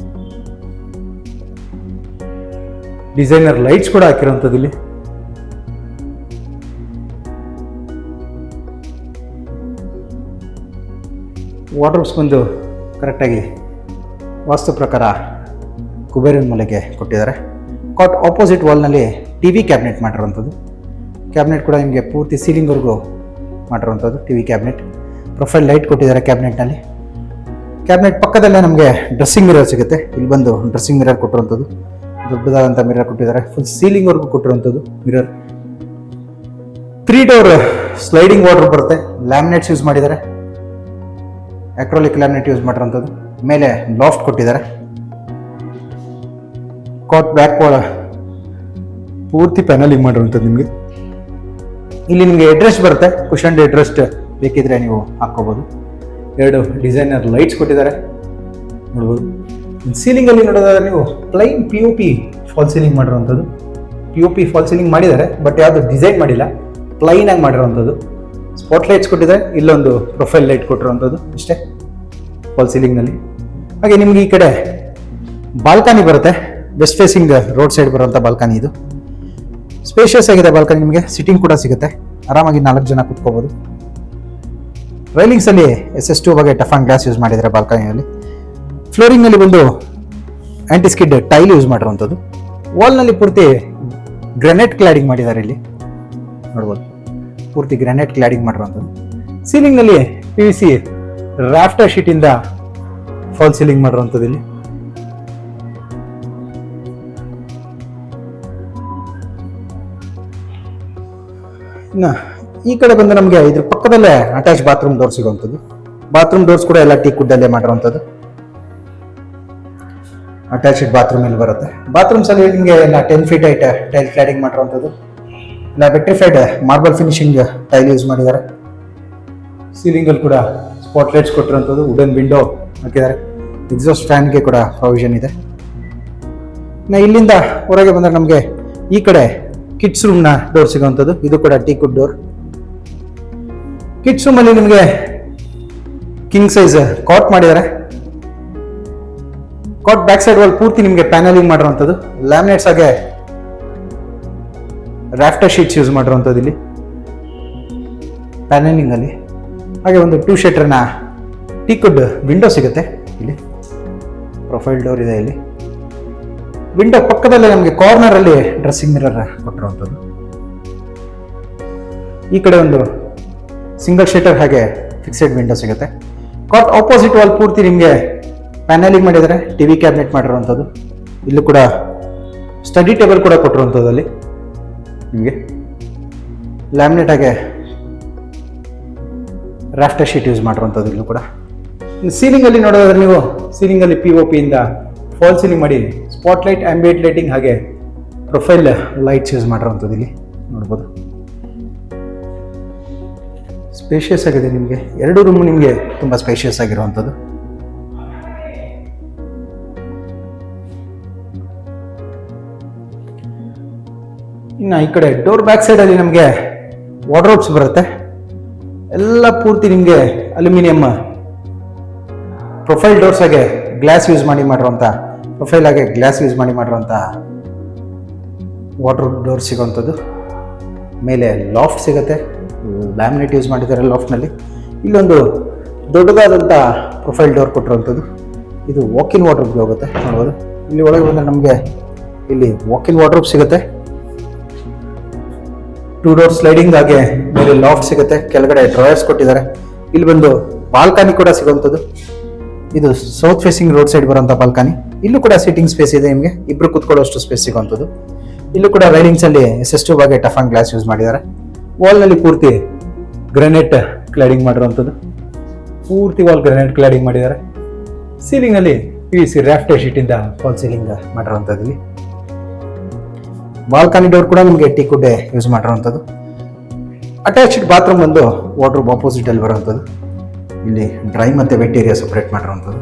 ಡಿಸೈನರ್ ಲೈಟ್ಸ್ ಕೂಡ ಹಾಕಿರುವಂಥದ್ದು. ಇಲ್ಲಿ ವಾರ್ಡ್ರೋಬ್ಸ್ ಬಂದು ಕರೆಕ್ಟಾಗಿ ವಾಸ್ತು ಪ್ರಕಾರ ಕುಬೇರನ್ ಮೂಲೆಗೆ ಕೊಟ್ಟಿದ್ದಾರೆ. ಕಾಟ್ ಆಪೋಸಿಟ್ ವಾಲ್ನಲ್ಲಿ TV ಕ್ಯಾಬಿನೆಟ್ ಮಾಡಿರುವಂಥದ್ದು. ಕ್ಯಾಬಿನೆಟ್ ಕೂಡ ನಿಮಗೆ ಪೂರ್ತಿ ಸೀಲಿಂಗ್ವರೆಗೂ ಮಾಡಿರುವಂಥದ್ದು TV ಕ್ಯಾಬಿನೆಟ್. ಪ್ರೊಫೈಲ್ ಲೈಟ್ ಕೊಟ್ಟಿದ್ದಾರೆ ಕ್ಯಾಬಿನೆಟ್ನಲ್ಲಿ. ಕ್ಯಾಬಿನೆಟ್ ಪಕ್ಕದಲ್ಲೇ ನಮಗೆ ಡ್ರೆಸ್ಸಿಂಗ್ ಮಿರರ್ ಸಿಗುತ್ತೆ. ಇಲ್ಲಿ ಬಂದು ಡ್ರೆಸ್ಸಿಂಗ್ ಮಿರರ್ ಕೊಟ್ಟಿರುವಂಥದ್ದು, ದೊಡ್ಡದಾದಂಥ ಮಿರರ್ ಕೊಟ್ಟಿದ್ದಾರೆ. ಫುಲ್ ಸೀಲಿಂಗ್ವರೆಗೂ ಕೊಟ್ಟಿರುವಂಥದ್ದು ಮಿರರ್. 3 ಡೋರ್ ಸ್ಲೈಡಿಂಗ್ ವಾರ್ಡ್ರೋಬ್ ಬರುತ್ತೆ. ಲ್ಯಾಮಿನೇಟ್ಸ್ ಯೂಸ್ ಮಾಡಿದ್ದಾರೆ, ಅಕ್ರಾಲಿಕ್ ಲ್ಯಾಮಿನೇಟ್ ಯೂಸ್ ಮಾಡಿರುವಂಥದ್ದು. ಮೇಲೆ ಲಾಫ್ಟ್ ಕೊಟ್ಟಿದ್ದಾರೆ. ಕಾಟ್ ಬ್ಯಾಕ್ ವಾಲ್ ಪೂರ್ತಿ ಪ್ಯಾನಲಿಂಗ್ ಮಾಡಿರುವಂಥದ್ದು ನಿಮಗೆ. ಇಲ್ಲಿ ನಿಮಗೆ ಹೆಡ್ರೆಸ್ಟ್ ಬರುತ್ತೆ, ಕುಷನ್ ಹೆಡ್ರೆಸ್ಟ್ ಬೇಕಿದ್ರೆ ನೀವು ಹಾಕೋಬಹುದು. 2 ಡಿಸೈನರ್ ಲೈಟ್ಸ್ ಕೊಟ್ಟಿದ್ದಾರೆ ನೋಡ್ಬೋದು. ಸೀಲಿಂಗ್ ಅಲ್ಲಿ ನೋಡೋದಾದ್ರೆ ನೀವು ಪ್ಲೈನ್ POP ಫಾಲ್ ಸೀಲಿಂಗ್ ಮಾಡಿರುವಂಥದ್ದು. POP ಫಾಲ್ ಸೀಲಿಂಗ್ ಮಾಡಿದ್ದಾರೆ, ಬಟ್ ಯಾವುದು ಡಿಸೈನ್ ಮಾಡಿಲ್ಲ, ಪ್ಲೈನ್ ಆಗಿ ಮಾಡಿರುವಂಥದ್ದು. ಸ್ಪಾಟ್ ಲೈಟ್ಸ್ ಕೊಟ್ಟಿದ್ದಾರೆ, ಇಲ್ಲೊಂದು ಪ್ರೊಫೈಲ್ ಲೈಟ್ ಕೊಟ್ಟಿರುವಂಥದ್ದು ಇಷ್ಟೇ ಫಾಲ್ ಸೀಲಿಂಗ್ ನಲ್ಲಿ. ಹಾಗೆ ನಿಮ್ಗೆ ಈ ಕಡೆ ಬಾಲ್ಕನಿ ಬರುತ್ತೆ, ವೆಸ್ಟ್ ಫೇಸಿಂಗ್ ರೋಡ್ ಸೈಡ್ ಬರುವಂಥ ಬಾಲ್ಕನಿ. ಇದು ಸ್ಪೇಷಿಯಸ್ ಆಗಿದೆ ಬಾಲ್ಕನಿ, ನಿಮಗೆ ಸಿಟ್ಟಿಂಗ್ ಕೂಡ ಸಿಗುತ್ತೆ, ಆರಾಮಾಗಿ 4 ಜನ ಕೂತ್ಕೋಬಹುದು. ರೈಲಿಂಗ್ಸ್ ಅಲ್ಲಿ SS2 ಬಗ್ಗೆ ಟಫ್ ಅಂಡ್ ಗ್ಲಾಸ್ ಯೂಸ್ ಮಾಡಿದ್ದಾರೆ ಬಾಲ್ಕನಿಯಲ್ಲಿ. ಫ್ಲೋರಿಂಗ್ ನಲ್ಲಿ ಬಂದು ಆಂಟಿ ಸ್ಕಿಡ್ ಟೈಲ್ ಯೂಸ್ ಮಾಡಿರುವಂಥದ್ದು. ವಾಲ್ ನಲ್ಲಿ ಪೂರ್ತಿ ಗ್ರಾನೈಟ್ ಕ್ಲಾಡಿಂಗ್ ಮಾಡಿದ್ದಾರೆ, ಇಲ್ಲಿ ನೋಡ್ಬೋದು ಪೂರ್ತಿ ಗ್ರಾನೈಟ್ ಕ್ಲಾಡಿಂಗ್ ಮಾಡಿರುವಂಥದ್ದು. ಸೀಲಿಂಗ್ ನಲ್ಲಿ PVC ರಾಫ್ಟರ್ ಶೀಟ್ ಇಂದ ಫಾಲ್ ಸೀಲಿಂಗ್ ಮಾಡಿರುವಂಥದ್ದು. ಇಲ್ಲಿ ಇನ್ನು ಈ ಕಡೆ ಬಂದು ನಮಗೆ ಇದ್ರ ಪಕ್ಕದಲ್ಲೇ ಅಟ್ಯಾಚ್ ಬಾತ್ರೂಮ್ ಡೋರ್ ಸಿಗುವಂಥದ್ದು. ಬಾತ್ರೂಮ್ ಡೋರ್ಸ್ ಕೂಡ ಎಲ್ಲ ಟೀಕ್ ವುಡ್ ಅಲ್ಲೇ ಮಾಡಿರುವಂಥದ್ದು. ಅಟ್ಯಾಚ್ಡ್ ಬಾತ್ರೂಮ್ ಇಲ್ಲಿ ಬರುತ್ತೆ. ಬಾತ್ರೂಮ್ಸ್ ಅಲ್ಲಿ ನಿಮಗೆ ಎಲ್ಲ 10 feet ಹೈಟ್ ಟೈಲ್ ಕ್ಲಾಡಿಂಗ್ ಮಾಡಿರುವಂಥದ್ದು. ಇಲ್ಲ vitrified marble finishing tile use ಮಾಡಿದ್ದಾರೆ. ಸೀಲಿಂಗ್ ಅಲ್ಲಿ ಕೂಡ ಸ್ಪಾಟ್ ಲೈಟ್ಸ್ ಕೊಟ್ಟಿರುವಂಥದ್ದು, ವುಡನ್ ವಿಂಡೋ ಹಾಕಿದ್ದಾರೆ. ಎಕ್ಸಾಸ್ಟ್ ಫ್ಯಾನ್ಗೆ ಕೂಡ ಪ್ರೊವಿಷನ್ ಇದೆ. ಇಲ್ಲಿಂದ ಹೊರಗೆ ಬಂದರೆ ನಮಗೆ ಈ ಕಡೆ ಕಿಡ್ಸ್ ರೂಮ್ನ ಡೋರ್ ಸಿಗುವಂಥದ್ದು. ಇದು ಕೂಡ ಟೀಕುಡ್ ಡೋರ್. ಕಿಡ್ಸ್ ರೂಮ್ ಅಲ್ಲಿ ನಿಮಗೆ ಕಿಂಗ್ ಸೈಜ್ ಕಾಟ್ ಮಾಡಿದ್ದಾರೆ. ಕಾಟ್ ಬ್ಯಾಕ್ ಸೈಡ್ ವಾಲ್ ಪೂರ್ತಿ ನಿಮಗೆ ಪ್ಯಾನಲಿಂಗ್ ಮಾಡಿರುವಂಥದ್ದು. ಲ್ಯಾಮಿನೇಟ್ಸ್ ಹಾಗೆ ರಾಫ್ಟರ್ ಶೀಟ್ಸ್ ಯೂಸ್ ಮಾಡಿರುವಂಥದ್ದು ಇಲ್ಲಿ ಪ್ಯಾನಲಿಂಗ್ ಅಲ್ಲಿ. ಹಾಗೆ ಒಂದು 2 ಶೇಟರ್ನ ಟೀಕುಡ್ ವಿಂಡೋ ಸಿಗುತ್ತೆ. ಇಲ್ಲಿ ಪ್ರೊಫೈಲ್ ಡೋರ್ ಇದೆ. ಇಲ್ಲಿ ವಿಂಡೋ ಪಕ್ಕದಲ್ಲೇ ನಮಗೆ ಕಾರ್ನರ್ ಅಲ್ಲಿ ಡ್ರೆಸ್ಸಿಂಗ್ ಮಿರರ್ ಕೊಟ್ಟಿರುವಂಥದ್ದು. ಈ ಕಡೆ ಒಂದು ಸಿಂಗಲ್ ಶೇಟರ್ ಹಾಗೆ ಫಿಕ್ಸೆಡ್ ವಿಂಡೋ ಸಿಗುತ್ತೆ. ಕಾಟ್ ಆಪೋಸಿಟ್ ವಾಲ್ ಪೂರ್ತಿ ನಿಮಗೆ ಪ್ಯಾನಲಿಂಗ್ ಮಾಡಿದರೆ, TV ಕ್ಯಾಬಿನೆಟ್ ಮಾಡಿರುವಂಥದ್ದು. ಇಲ್ಲೂ ಕೂಡ ಸ್ಟಡಿ ಟೇಬಲ್ ಕೂಡ ಕೊಟ್ಟಿರುವಂಥದ್ದು. ಅಲ್ಲಿ ನಿಮಗೆ ಲ್ಯಾಮಿನೇಟ್ ಹಾಗೆ ರಾಫ್ಟರ್ ಶೀಟ್ ಯೂಸ್ ಮಾಡಿರುವಂಥದ್ದು. ಇಲ್ಲೂ ಕೂಡ ಸೀಲಿಂಗ್ ಅಲ್ಲಿ ನೋಡೋದಾದ್ರೆ ನೀವು ಸೀಲಿಂಗ್ ಅಲ್ಲಿ POP ಇಂದ ಫಾಲ್ ಸೀಲಿಂಗ್ ಮಾಡಿ ಸ್ಪಾಟ್ ಲೈಟ್, ಆಂಬಿಯಂಟ್ ಲೈಟಿಂಗ್ ಹಾಗೆ ಪ್ರೊಫೈಲ್ ಲೈಟ್ಸ್ ಯೂಸ್ ಮಾಡಿರುವಂಥದ್ದು. ಇಲ್ಲಿ ನೋಡ್ಬೋದು ಸ್ಪೇಷಿಯಸ್ ಆಗಿದೆ. ನಿಮಗೆ 2 ರೂಮ್ ನಿಮಗೆ ತುಂಬಾ ಸ್ಪೇಷಿಯಸ್ ಆಗಿರುವಂಥದ್ದು. ಇನ್ನು ಈ ಕಡೆ ಡೋರ್ ಬ್ಯಾಕ್ ಸೈಡ್ ಅಲ್ಲಿ ನಮಗೆ ವಾರ್ಡ್ರೋಬ್ಸ್ ಬರುತ್ತೆ. ಎಲ್ಲ ಪೂರ್ತಿ ನಿಮಗೆ ಅಲ್ಯೂಮಿನಿಯಂ ಪ್ರೊಫೈಲ್ ಡೋರ್ಸ್ ಆಗಿ ಗ್ಲಾಸ್ ಯೂಸ್ ಮಾಡಿ ಮಾಡಿರುವಂಥ ಪ್ರೊಫೈಲ್ ಆಗಿ ಗ್ಲಾಸ್ ಯೂಸ್ ಮಾಡಿ ಮಾಡಿರುವಂಥ ವಾಟರ್ ಡೋರ್ ಸಿಗೋವಂಥದ್ದು. ಮೇಲೆ ಲಾಫ್ಟ್ ಸಿಗುತ್ತೆ, ಲ್ಯಾಮಿನೇಟ್ ಯೂಸ್ ಮಾಡಿದ್ದಾರೆ ಲಾಫ್ಟ್ನಲ್ಲಿ. ಇಲ್ಲೊಂದು ದೊಡ್ಡದಾದಂಥ ಪ್ರೊಫೈಲ್ ಡೋರ್ ಕೊಟ್ಟಿರುವಂಥದ್ದು. ಇದು ವಾಕಿನ್ ವಾರ್ಡ್ರೋಬ್ಗೆ ಹೋಗುತ್ತೆ ನೋಡ್ಬೋದು. ಇಲ್ಲಿ ಒಳಗೆ ಬಂದರೆ ನಮಗೆ ಇಲ್ಲಿ ವಾಕಿನ್ ವಾರ್ಡ್ರೋಬ್ ಸಿಗುತ್ತೆ. 2 ಡೋರ್ ಸ್ಲೈಡಿಂಗ್ ಆಗಿ ಮೇಲೆ ಲಾಫ್ಟ್ ಸಿಗುತ್ತೆ, ಕೆಳಗಡೆ ಡ್ರಾಯರ್ಸ್ ಕೊಟ್ಟಿದ್ದಾರೆ. ಇಲ್ಲಿ ಬಂದು ಬಾಲ್ಕನಿ ಕೂಡ ಸಿಗುವಂಥದ್ದು. ಇದು ಸೌತ್ ಫೇಸಿಂಗ್ ರೋಡ್ ಸೈಡ್ ಬರುವಂಥ ಬಾಲ್ಕನಿ. ಇಲ್ಲೂ ಕೂಡ ಸೀಟಿಂಗ್ ಸ್ಪೇಸ್ ಇದೆ, ನಿಮಗೆ ಇಬ್ರು ಕೂತ್ಕೊಳ್ಳೋಷ್ಟು ಸ್ಪೇಸ್ ಸಿಗುವಂಥದ್ದು. ಇಲ್ಲೂ ಕೂಡ ರೈಲಿಂಗ್ಸ್ ಅಲ್ಲಿ ಎಸ್2 ಬಗ್ಗೆ ಟಫನ್ ಗ್ಲಾಸ್ ಯೂಸ್ ಮಾಡಿದ್ದಾರೆ. ವಾಲ್ನಲ್ಲಿ ಪೂರ್ತಿ ಗ್ರಾನೈಟ್ ಕ್ಲಾಡಿಂಗ್ ಮಾಡಿರುವಂಥದ್ದು, ಪೂರ್ತಿ ವಾಲ್ ಗ್ರಾನೈಟ್ ಕ್ಲಾಡಿಂಗ್ ಮಾಡಿದ್ದಾರೆ. ಸೀಲಿಂಗ್ ಅಲ್ಲಿ PVC ರಾಫ್ಟರ್ ಶೀಟ್ ಇಂದ ಫಾಲ್ ಸೀಲಿಂಗ್ ಮಾಡಿರುವಂಥದ್ದು. ಬಾಲ್ಕನಿ ಡೋರ್ ಕೂಡ ನಿಮಗೆ ಟೀಕ್ ವುಡ್ ಯೂಸ್ ಮಾಡಿರುವಂಥದ್ದು. ಅಟ್ಯಾಚ್ಡ್ ಬಾತ್ರೂಮ್ ಒಂದು ವಾರ್ಡ್ರೋಬ್ ಆಪೋಸಿಟ್ ಅಲ್ಲಿ ಬರುವಂಥದ್ದು. ಇಲ್ಲಿ ಡ್ರೈ ಮತ್ತೆ ವೆಟ್ ಏರಿಯಾ ಸಪರೇಟ್ ಮಾಡಿರುವಂಥದ್ದು.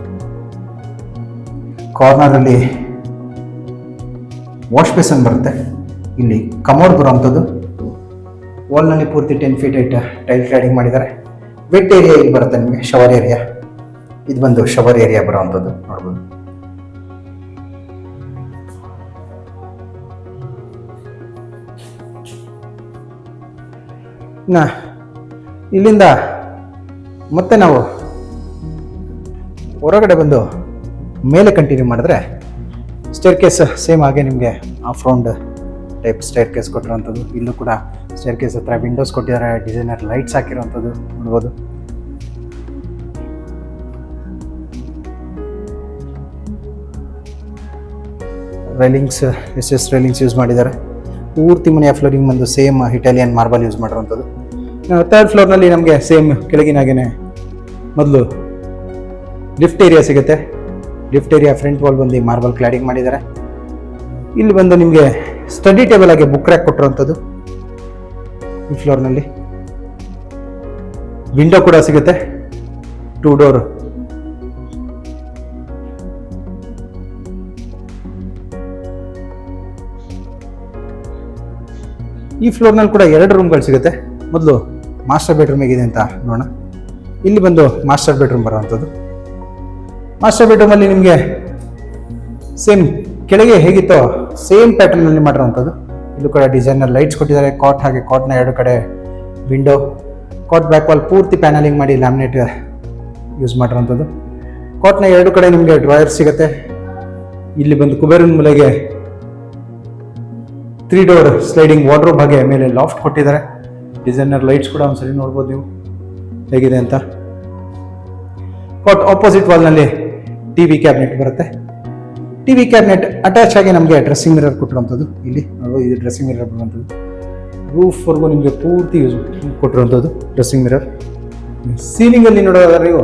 ಕಾರ್ನರ್ ಅಲ್ಲಿ ವಾಶ್ ಬೇಸನ್ ಬರುತ್ತೆ. ಇಲ್ಲಿ ಕಮೋಡ್ ಬರುವಂಥದ್ದು. ವಾಲ್ನಲ್ಲಿ ಪೂರ್ತಿ 10 ಫೀಟ್ ಹೈಟ್ ಟೈಲ್ ಕ್ಲಾಡಿಂಗ್ ಮಾಡಿದ್ದಾರೆ. ವೆಟ್ ಏರಿಯಾ ಇಲ್ಲಿ ಬರುತ್ತೆ ನಿಮಗೆ, ಶವರ್ ಏರಿಯಾ. ಇದು ಬಂದು ಶವರ್ ಏರಿಯಾ ಬರುವಂಥದ್ದು ನೋಡ್ಬೋದು. ಇಲ್ಲಿಂದ ಮತ್ತೆ ನಾವು ಹೊರಗಡೆ ಬಂದು ಮೇಲೆ ಕಂಟಿನ್ಯೂ ಮಾಡಿದ್ರೆ ಸ್ಟೇರ್ ಕೇಸ್ ಸೇಮ್ ಹಾಗೆ ನಿಮಗೆ half round type staircase ಕೊಟ್ಟಿರುವಂಥದ್ದು. ಇಲ್ಲೂ ಕೂಡ ಸ್ಟೇರ್ ಕೇಸ್ ಹತ್ರ ವಿಂಡೋಸ್ ಕೊಟ್ಟಿದ್ದಾರೆ, ಡಿಸೈನರ್ ಲೈಟ್ಸ್ ಹಾಕಿರುವಂಥದ್ದು ನೋಡ್ಬೋದು. ರೈಲಿಂಗ್ಸ್ SS ರೈಲಿಂಗ್ಸ್ ಯೂಸ್ ಮಾಡಿದ್ದಾರೆ. ಪೂರ್ತಿ ಮನೆಯ ಫ್ಲೋರಿಂಗ್ ಬಂದು ಸೇಮ್ ಇಟಾಲಿಯನ್ ಮಾರ್ಬಲ್ ಯೂಸ್ ಮಾಡಿರುವಂಥದ್ದು. 3rd ಫ್ಲೋರ್ನಲ್ಲಿ ನಮಗೆ ಸೇಮ್ ಕೆಳಗಿನಾಗೇನೆ ಮೊದಲು ಲಿಫ್ಟ್ ಏರಿಯಾ ಸಿಗುತ್ತೆ. ಲಿಫ್ಟ್ ಏರಿಯಾ ಫ್ರಂಟ್ ವಾಲ್ ಬಂದು ಮಾರ್ಬಲ್ ಕ್ಲಾಡಿಂಗ್ ಮಾಡಿದ್ದಾರೆ. ಇಲ್ಲಿ ಬಂದು ನಿಮಗೆ ಸ್ಟಡಿ ಟೇಬಲ್ ಆಗಿ ಬುಕ್ ರ್ಯಾಕ್ ಕೊಟ್ಟಿರುವಂಥದ್ದು. ಈ ಫ್ಲೋರ್ನಲ್ಲಿ ವಿಂಡೋ ಕೂಡ ಸಿಗುತ್ತೆ, 2 ಡೋರ್. ಈ ಫ್ಲೋರ್ನಲ್ಲಿ ಕೂಡ 2 ರೂಮ್ಗಳು ಸಿಗುತ್ತೆ. ಮೊದಲು ಮಾಸ್ಟರ್ ಬೆಡ್ರೂಮ್ ಹೇಗಿದೆ ಅಂತ ನೋಡೋಣ. ಇಲ್ಲಿ ಬಂದು ಮಾಸ್ಟರ್ ಬೆಡ್ರೂಮ್ ಬರುವಂಥದ್ದು. ಮಾಸ್ಟರ್ ಬೆಡ್ರೂಮಲ್ಲಿ ನಿಮಗೆ ಸೇಮ್ ಕೆಳಗೆ ಹೇಗಿತ್ತೋ ಸೇಮ್ ಪ್ಯಾಟರ್ನಲ್ಲಿ ಮಾಡಿರುವಂಥದ್ದು. ಇಲ್ಲೂ ಕೂಡ ಡಿಸೈನರ್ ಲೈಟ್ಸ್ ಕೊಟ್ಟಿದ್ದಾರೆ. ಕಾಟ್ ಹಾಗೆ ಕಾಟ್ನ 2 ಕಡೆ ವಿಂಡೋ, ಕಾಟ್ ಬ್ಯಾಕ್ ವಾಲ್ ಪೂರ್ತಿ ಪ್ಯಾನಲಿಂಗ್ ಮಾಡಿ ಲ್ಯಾಮಿನೇಟ್ ಯೂಸ್ ಮಾಡಿರುವಂಥದ್ದು. ಕಾಟ್ನ 2 ಕಡೆ ನಿಮಗೆ ಡ್ರಾಯರ್ ಸಿಗುತ್ತೆ. ಇಲ್ಲಿ ಬಂದು ಕುಬೇರನ್ ಮೂಲೆಗೆ 3 ಡೋರ್ ಸ್ಲೈಡಿಂಗ್ ವಾರ್ಡ್ರೋಬ್ ಹಾಗೆ ಮೇಲೆ ಲಾಫ್ಟ್ ಕೊಟ್ಟಿದ್ದಾರೆ. ಡಿಸೈನರ್ ಲೈಟ್ಸ್ ಕೂಡ ಒಂದ್ಸರಿ ನೋಡ್ಬೋದು ನೀವು ಹೇಗಿದೆ ಅಂತ. ಕಾಟ್ ಆಪೋಸಿಟ್ ವಾಲ್ನಲ್ಲಿ TV ಕ್ಯಾಬಿನೆಟ್ ಬರುತ್ತೆ. TV ಕ್ಯಾಬಿನೆಟ್ ಅಟ್ಯಾಚ್ ಆಗಿ ನಮಗೆ ಡ್ರೆಸ್ಸಿಂಗ್ ಮಿರರ್ ಕೊಟ್ಟಿರುವಂಥದ್ದು. ಇಲ್ಲಿ ನೋಡ್ಬೋದು, ಇದು ಡ್ರೆಸ್ಸಿಂಗ್ ಮಿರರ್ ಬರುವಂಥದ್ದು. ರೂಫ್ವರೆಗೂ ನಿಮಗೆ ಪೂರ್ತಿ ಯೂಸ್ ಕೊಟ್ಟಿರುವಂಥದ್ದು ಡ್ರೆಸ್ಸಿಂಗ್ ಮಿರರ್. ಸೀಲಿಂಗಲ್ಲಿ ನೋಡೋದಾದ್ರೆ ನೀವು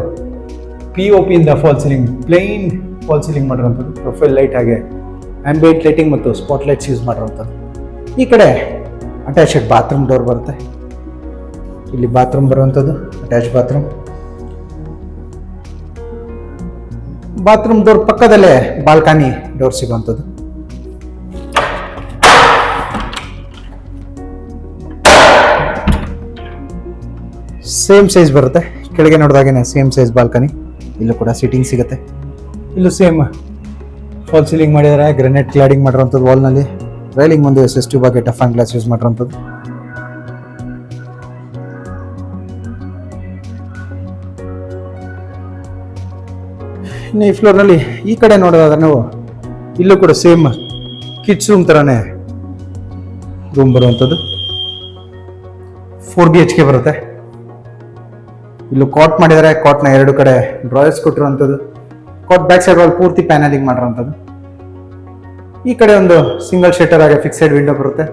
POP ಇಂದ fall ceiling, plain fall ceiling ಮಾಡಿರುವಂಥದ್ದು. ಪ್ರೊಫೈಲ್ ಲೈಟ್ ಹಾಗೆ ಆಂಬಿಯಂಟ್ ಲೈಟಿಂಗ್ ಮತ್ತು ಸ್ಪಾಟ್ ಲೈಟ್ಸ್ ಯೂಸ್ ಮಾಡಿರುವಂಥದ್ದು. ಈ ಕಡೆ ಅಟ್ಯಾಚ್ಡ್ ಬಾತ್ರೂಮ್ ಡೋರ್ ಬರುತ್ತೆ. ಇಲ್ಲಿ ಬಾತ್ರೂಮ್ ಬರುವಂಥದ್ದು, ಅಟ್ಯಾಚ್ ಬಾತ್ರೂಮ್. ಬಾತ್ರೂಮ್ ಡೋರ್ ಪಕ್ಕದಲ್ಲೇ ಬಾಲ್ಕನಿ ಡೋರ್ ಸಿಗುವಂಥದ್ದು. ಸೇಮ್ ಸೈಜ್ ಬರುತ್ತೆ. ಕೆಳಗೆ ನೋಡಿದಾಗೇನೆ ಸೇಮ್ ಸೈಜ್ ಬಾಲ್ಕನಿ. ಇಲ್ಲೂ ಕೂಡ ಸೀಟಿಂಗ್ ಸಿಗುತ್ತೆ. ಇಲ್ಲೂ ಸೇಮ್ ಫಾಲ್ ಸೀಲಿಂಗ್ ಮಾಡಿದ್ದಾರೆ, ಗ್ರಾನೈಟ್ ಕ್ಲಾಡಿಂಗ್ ಮಾಡಿರುವಂಥದ್ದು. ವಾಲ್ನಲ್ಲಿ ರೈಲಿಂಗ್ ಒಂದು SS2 ಬಗ್ಗೆ ಟಫನ್ ಗ್ಲಾಸ್ ಯೂಸ್ ಮಾಡಿರುವಂಥದ್ದು. ಇನ್ನು ಈ ಫ್ಲೋರ್ನಲ್ಲಿ ಈ ಕಡೆ ನೋಡೋದಾದ್ರೆ ನಾವು ಇಲ್ಲೂ ಕೂಡ ಸೇಮ್ ಕಿಡ್ಸ್ ರೂಮ್ ಥರನೇ ರೂಮ್ ಬರುವಂಥದ್ದು. 4 BHK ಬರುತ್ತೆ. ಇಲ್ಲೂ ಕಾಟ್ ಮಾಡಿದ್ದಾರೆ. ಕಾಟ್ನ 2 ಕಡೆ ಡ್ರಾಯರ್ಸ್ ಕೊಟ್ಟಿರುವಂಥದ್ದು. ಕಾಟ್ ಬ್ಯಾಕ್ ಸೈಡ್ ವಾಲ್ ಪೂರ್ತಿ ಪ್ಯಾನಲಿಂಗ್ ಮಾಡಿರುವಂಥದ್ದು. ಈ ಕಡೆ ಒಂದು ಸಿಂಗಲ್ ಶಟರ್ ಆಗಿ ಫಿಕ್ಸೆಡ್ ವಿಂಡೋ ಬರುತ್ತೆ.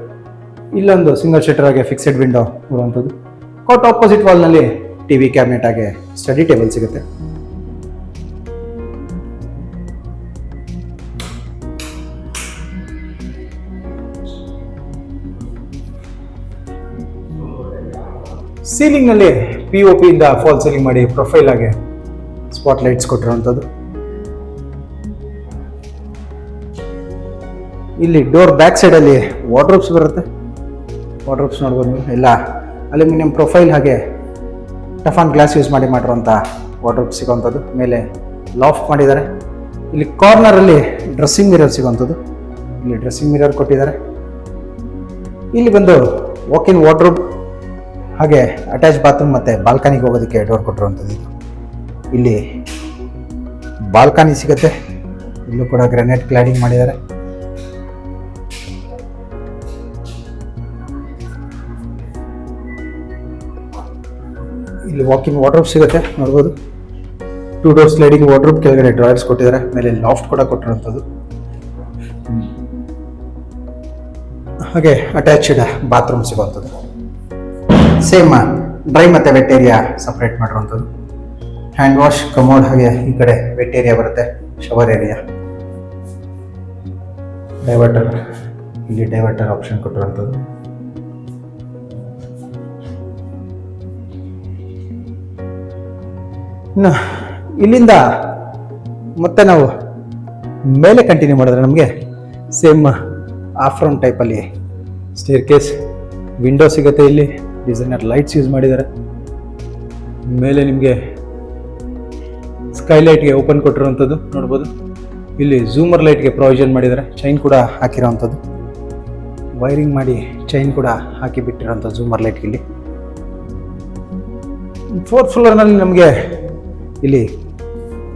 ಇಲ್ಲೊಂದು ಸಿಂಗಲ್ ಶಟರ್ ಆಗಿ ಫಿಕ್ಸೆಡ್ ವಿಂಡೋ ಬರುವಂಥದ್ದು. ಕಾಟ್ ಆಪೋಸಿಟ್ ವಾಲ್ನಲ್ಲಿ TV ಕ್ಯಾಬಿನೆಟ್ ಆಗಿ ಸ್ಟಡಿ ಟೇಬಲ್ ಸಿಗುತ್ತೆ. ಸೀಲಿಂಗ್ನಲ್ಲಿ POP ಇಂದ ಫಾಲ್ ಸೀಲಿಂಗ್ ಮಾಡಿ ಪ್ರೊಫೈಲ್ ಆಗಿ ಸ್ಪಾಟ್ ಲೈಟ್ಸ್ ಕೊಟ್ಟಿರುವಂಥದ್ದು. ಇಲ್ಲಿ ಡೋರ್ ಬ್ಯಾಕ್ ಸೈಡಲ್ಲಿ ವಾರ್ಡ್ರೋಬ್ಸ್ ಬರುತ್ತೆ. ವಾರ್ಡ್ರೋಬ್ಸ್ ನೋಡ್ಬೋದು ನೀವು. ಎಲ್ಲ ಅಲ್ಯೂಮಿನಿಯಂ ಪ್ರೊಫೈಲ್ ಹಾಗೆ ಟಫಾನ್ ಗ್ಲಾಸ್ ಯೂಸ್ ಮಾಡಿರುವಂಥ ವಾರ್ಡ್ರೋಬ್ ಸಿಗೋವಂಥದ್ದು. ಮೇಲೆ ಲಾಫ್ಟ್ ಮಾಡಿದ್ದಾರೆ. ಇಲ್ಲಿ ಕಾರ್ನರಲ್ಲಿ ಡ್ರೆಸ್ಸಿಂಗ್ ಮಿರರ್ ಸಿಗೋವಂಥದ್ದು. ಇಲ್ಲಿ ಡ್ರೆಸ್ಸಿಂಗ್ ಮಿರರ್ ಕೊಟ್ಟಿದ್ದಾರೆ. ಇಲ್ಲಿ ಬಂದು ವಾಕ್-ಇನ್ ವಾರ್ಡ್ರೋಬ್ ಹಾಗೆ ಅಟ್ಯಾಚ್ ಬಾತ್ರೂಮ್ ಮತ್ತು ಬಾಲ್ಕನಿಗೆ ಹೋಗೋದಕ್ಕೆ ಡೋರ್ ಕೊಟ್ಟಿರುವಂಥದ್ದು. ಇದು ಇಲ್ಲಿ ಬಾಲ್ಕನಿ ಸಿಗುತ್ತೆ. ಇಲ್ಲೂ ಕೂಡ ಗ್ರಾನೈಟ್ ಕ್ಲಾಡಿಂಗ್ ಮಾಡಿದ್ದಾರೆ. ಇಲ್ಲಿ ವಾಕ್-ಇನ್ ವಾರ್ಡ್ರೋಬ್ ಸಿಗುತ್ತೆ, ನೋಡ್ಬೋದು. 2 ಡೋರ್ ಸ್ಲೈಡಿಂಗ್ ವಾರ್ಡ್ರೋಬ್, ಕೆಳಗಡೆ ಡ್ರಾಯರ್ಸ್ ಕೊಟ್ಟಿದ್ದಾರೆ. ಮೇಲೆ ಲಾಫ್ಟ್ ಕೂಡ ಕೊಟ್ಟಿರುವಂಥದ್ದು. ಹಾಗೆ ಅಟ್ಯಾಚ್ಡ್ ಬಾತ್ರೂಮ್ ಸಿಗುವಂಥದ್ದು. ಸೇಮ್ ಡ್ರೈ ಮತ್ತು ವೆಟ್ ಏರಿಯಾ ಸಪ್ರೇಟ್ ಮಾಡಿರುವಂಥದ್ದು. ಹ್ಯಾಂಡ್ ವಾಶ್, ಕಮೋಡ್, ಹಾಗೆ ಈ ಕಡೆ ವೆಟ್ ಏರಿಯಾ ಬರುತ್ತೆ, ಶವರ್ ಏರಿಯಾ. ಡೈವರ್ಟರ್, ಇಲ್ಲಿ ಡೈವರ್ಟರ್ ಆಪ್ಷನ್ ಕೊಟ್ಟಿರುವಂಥದ್ದು. ಇನ್ನು ಇಲ್ಲಿಂದ ಮತ್ತೆ ನಾವು ಮೇಲೆ ಕಂಟಿನ್ಯೂ ಮಾಡಿದ್ರೆ ನಮಗೆ ಸೇಮ್ ಆಫ್ರೌಂಡ್ ಟೈಪಲ್ಲಿ ಸ್ಟೇರ್ ಕೇಸ್, ವಿಂಡೋ ಸಿಗುತ್ತೆ. ಇಲ್ಲಿ ಡಿಸೈನರ್ ಲೈಟ್ಸ್ ಯೂಸ್ ಮಾಡಿದ್ದಾರೆ. ಮೇಲೆ ನಿಮಗೆ ಸ್ಕೈಲೈಟ್ಗೆ ಓಪನ್ ಕೊಟ್ಟಿರುವಂಥದ್ದು ನೋಡ್ಬೋದು. ಇಲ್ಲಿ ಝೂಮರ್ ಲೈಟ್ಗೆ ಪ್ರೊವಿಷನ್ ಮಾಡಿದ್ದಾರೆ. ಚೈನ್ ಕೂಡ ಹಾಕಿರೋವಂಥದ್ದು, ವೈರಿಂಗ್ ಮಾಡಿ ಚೈನ್ ಕೂಡ ಹಾಕಿ ಬಿಟ್ಟಿರೋಂಥ ಝೂಮರ್ ಲೈಟ್. ಇಲ್ಲಿ 4th ಫ್ಲೋರ್ನಲ್ಲಿ ನಮಗೆ ಇಲ್ಲಿ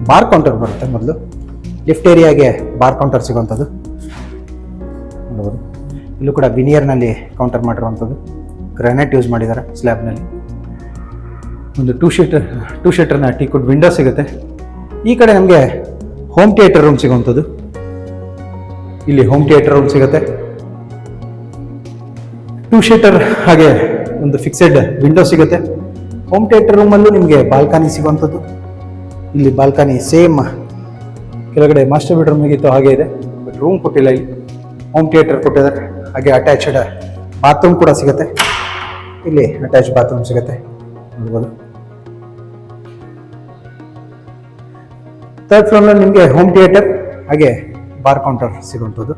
ಬಾರ್ ಕೌಂಟರ್ ಬರುತ್ತೆ. ಮೊದಲು ಲಿಫ್ಟ್ ಏರಿಯಾಗೆ ಬಾರ್ ಕೌಂಟರ್ ಸಿಗುವಂಥದ್ದು ನೋಡ್ಬೋದು. ಇಲ್ಲೂ ಕೂಡ ವಿನಿಯರ್ನಲ್ಲಿ ಕೌಂಟರ್ ಮಾಡಿರುವಂಥದ್ದು. ಗ್ರಾನೈಟ್ ಯೂಸ್ ಮಾಡಿದ್ದಾರೆ ಸ್ಲ್ಯಾಬ್ನಲ್ಲಿ. ಒಂದು ಟೂ ಶೀಟರ್ನ ಟೀಕುಡ್ ವಿಂಡೋ ಸಿಗುತ್ತೆ. ಈ ಕಡೆ ನಮಗೆ ಹೋಮ್ ಥಿಯೇಟರ್ ರೂಮ್ ಸಿಗುವಂಥದ್ದು. ಇಲ್ಲಿ ಹೋಮ್ ಥಿಯೇಟರ್ ರೂಮ್ ಸಿಗುತ್ತೆ. 2 ಶೀಟರ್ ಹಾಗೆ ಒಂದು ಫಿಕ್ಸೆಡ್ ವಿಂಡೋ ಸಿಗುತ್ತೆ. ಹೋಮ್ ಥಿಯೇಟರ್ ರೂಮಲ್ಲೂ ನಿಮಗೆ ಬಾಲ್ಕನಿ ಸಿಗುವಂಥದ್ದು. ಇಲ್ಲಿ ಬಾಲ್ಕನಿ ಸೇಮ್ ಕೆಳಗಡೆ ಮಾಸ್ಟರ್ ಬೆಡ್ರೂಮ್ ಹೇಗಿತ್ತು ಹಾಗೆ ಇದೆ, ಬಟ್ ರೂಮ್ ಕೊಟ್ಟಿಲ್ಲ. ಇಲ್ಲಿ ಹೋಮ್ ಥಿಯೇಟರ್ ಕೊಟ್ಟಿದ್ದಾರೆ. ಹಾಗೆ ಅಟ್ಯಾಚ್ಡ್ ಬಾತ್ರೂಮ್ ಕೂಡ ಸಿಗುತ್ತೆ. ಇಲ್ಲಿ ಅಟ್ಯಾಚ್ ಬಾತ್ರೂಮ್ ಸಿಗುತ್ತೆ ನೋಡ್ಬೋದು. 3rd ಫ್ಲೋರ್ನಲ್ಲಿ ನಿಮಗೆ ಹೋಮ್ ಥಿಯೇಟರ್ ಹಾಗೆ ಬಾರ್ ಕೌಂಟರ್ ಸಿಗುವಂಥದ್ದು.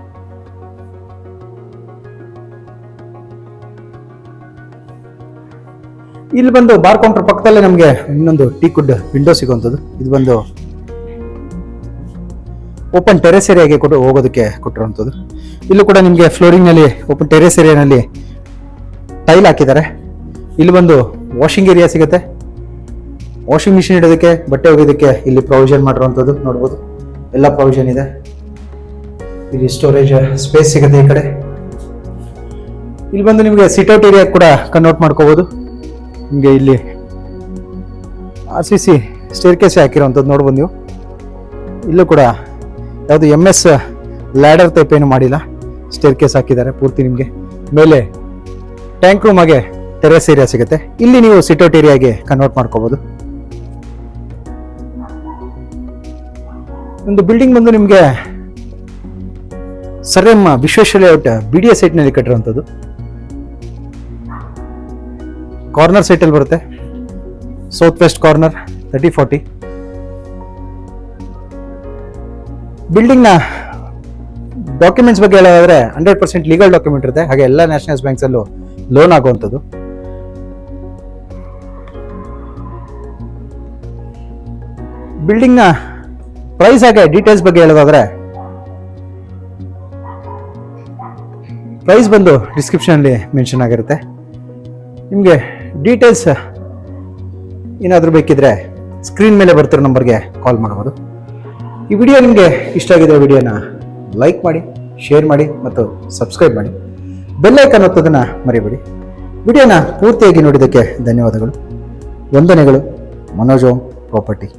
ಇಲ್ಲಿ ಬಂದು ಬಾರ್ ಕೌಂಟರ್ ಪಕ್ಕದಲ್ಲೇ ನಮಗೆ ಇನ್ನೊಂದು ಟೀಕುಡ್ ವಿಂಡೋ ಸಿಗುವಂಥದ್ದು. ಇದು ಬಂದು ಓಪನ್ ಟೆರೆಸ್ ಏರಿಯಾಗೆ ಹೋಗೋದಕ್ಕೆ ಕೊಟ್ಟಿರುವಂಥದ್ದು. ಇಲ್ಲೂ ಕೂಡ ನಿಮಗೆ ಫ್ಲೋರಿಂಗ್ನಲ್ಲಿ ಓಪನ್ ಟೆರೆಸ್ ಏರಿಯಾನಲ್ಲಿ ಟೈಲ್ ಹಾಕಿದ್ದಾರೆ. ಇಲ್ಲಿ ಬಂದು ವಾಷಿಂಗ್ ಏರಿಯಾ ಸಿಗುತ್ತೆ. ವಾಷಿಂಗ್ ಮಿಷಿನ್ ಇಡೋದಕ್ಕೆ, ಬಟ್ಟೆ ಒಗೆಯೋದಕ್ಕೆ ಇಲ್ಲಿ ಪ್ರೊವಿಷನ್ ಮಾಡಿರುವಂಥದ್ದು ನೋಡ್ಬೋದು. ಎಲ್ಲ ಪ್ರೊವಿಷನ್ ಇದೆ. ಇಲ್ಲಿ ಸ್ಟೋರೇಜ್ ಸ್ಪೇಸ್ ಸಿಗುತ್ತೆ. ಈ ಕಡೆ ಇಲ್ಲಿ ಬಂದು ನಿಮಗೆ ಸಿಟ್ಔಟ್ ಏರಿಯಾ ಕೂಡ ಕನ್ವರ್ಟ್ ಮಾಡ್ಕೋಬೋದು. ನಿಮಗೆ ಇಲ್ಲಿ RCC ಸ್ಟೇರ್ ಕೇಸ್ ಹಾಕಿರೋವಂಥದ್ದು ನೋಡ್ಬೋದು ನೀವು. ಇಲ್ಲೂ ಕೂಡ ಯಾವುದು MS ಲ್ಯಾಡರ್ ಟೈಪ್ ಏನು ಮಾಡಿಲ್ಲ, ಸ್ಟೇರ್ ಕೇಸ್ ಹಾಕಿದ್ದಾರೆ ಪೂರ್ತಿ. ನಿಮಗೆ ಮೇಲೆ ಟ್ಯಾಂಕ್ ರೂಮ್ ಹಾಗೆ ಟೆರೆಸ್ ಏರಿಯಾ ಸಿಗುತ್ತೆ. ಇಲ್ಲಿ ನೀವು ಸಿಟ್ಔಟ್ ಏರಿಯಾಗೆ ಕನ್ವರ್ಟ್ ಮಾಡ್ಕೋಬೋದು. ಒಂದು ಬಿಲ್ಡಿಂಗ್ ಬಂದು ನಿಮಗೆ ಸರ್ಎಂ ವಿಶ್ವೇಶ್ವರ ಲೇಔಟ್ BDA ಸೈಟ್ನಲ್ಲಿ ಕಟ್ಟಿರುವಂಥದ್ದು. ಕಾರ್ನರ್ ಸೈಟಲ್ಲಿ ಬರುತ್ತೆ. South west corner 3040. ಬಿಲ್ಡಿಂಗ್ನ ಡಾಕ್ಯುಮೆಂಟ್ಸ್ ಬಗ್ಗೆ ಹೇಳೋದಾದ್ರೆ 100% ಲೀಗಲ್ ಡಾಕ್ಯುಮೆಂಟ್ ಇರುತ್ತೆ. ಹಾಗೆ ಎಲ್ಲ ನ್ಯಾಷನಲ್ಸ್ ಬ್ಯಾಂಕ್ಸಲ್ಲೂ ಲೋನ್ ಆಗುವಂಥದ್ದು. ಬಿಲ್ಡಿಂಗ್ನ ಪ್ರೈಸ್ ಹಾಗೆ ಡೀಟೇಲ್ಸ್ ಬಗ್ಗೆ ಹೇಳೋದಾದ್ರೆ ಪ್ರೈಸ್ ಬಂದು ಡಿಸ್ಕ್ರಿಪ್ಷನಲ್ಲಿ ಮೆನ್ಷನ್ ಆಗಿರುತ್ತೆ. ನಿಮಗೆ ಡೀಟೇಲ್ಸ್ ಏನಾದರೂ ಬೇಕಿದ್ರೆ ಸ್ಕ್ರೀನ್ ಮೇಲೆ ಬರ್ತಿರೋ ನಂಬರ್ಗೆ ಕಾಲ್ ಮಾಡ್ಬೋದು. ಈ ವಿಡಿಯೋ ನಿಮಗೆ ಇಷ್ಟ ಆಗಿದೆ, ವಿಡಿಯೋನ ಲೈಕ್ ಮಾಡಿ, ಶೇರ್ ಮಾಡಿ ಮತ್ತು ಸಬ್ಸ್ಕ್ರೈಬ್ ಮಾಡಿ. ಬೆಲ್ ಐಕಾನ್ ಒತ್ತೋದನ್ನು ಮರಿಬೇಡಿ. ವಿಡಿಯೋನ ಪೂರ್ತಿಯಾಗಿ ನೋಡಿದ್ದಕ್ಕೆ ಧನ್ಯವಾದಗಳು. ವಂದನೆಗಳು. ಮನೋಜ್ ಓಂ ಪ್ರಾಪರ್ಟಿ.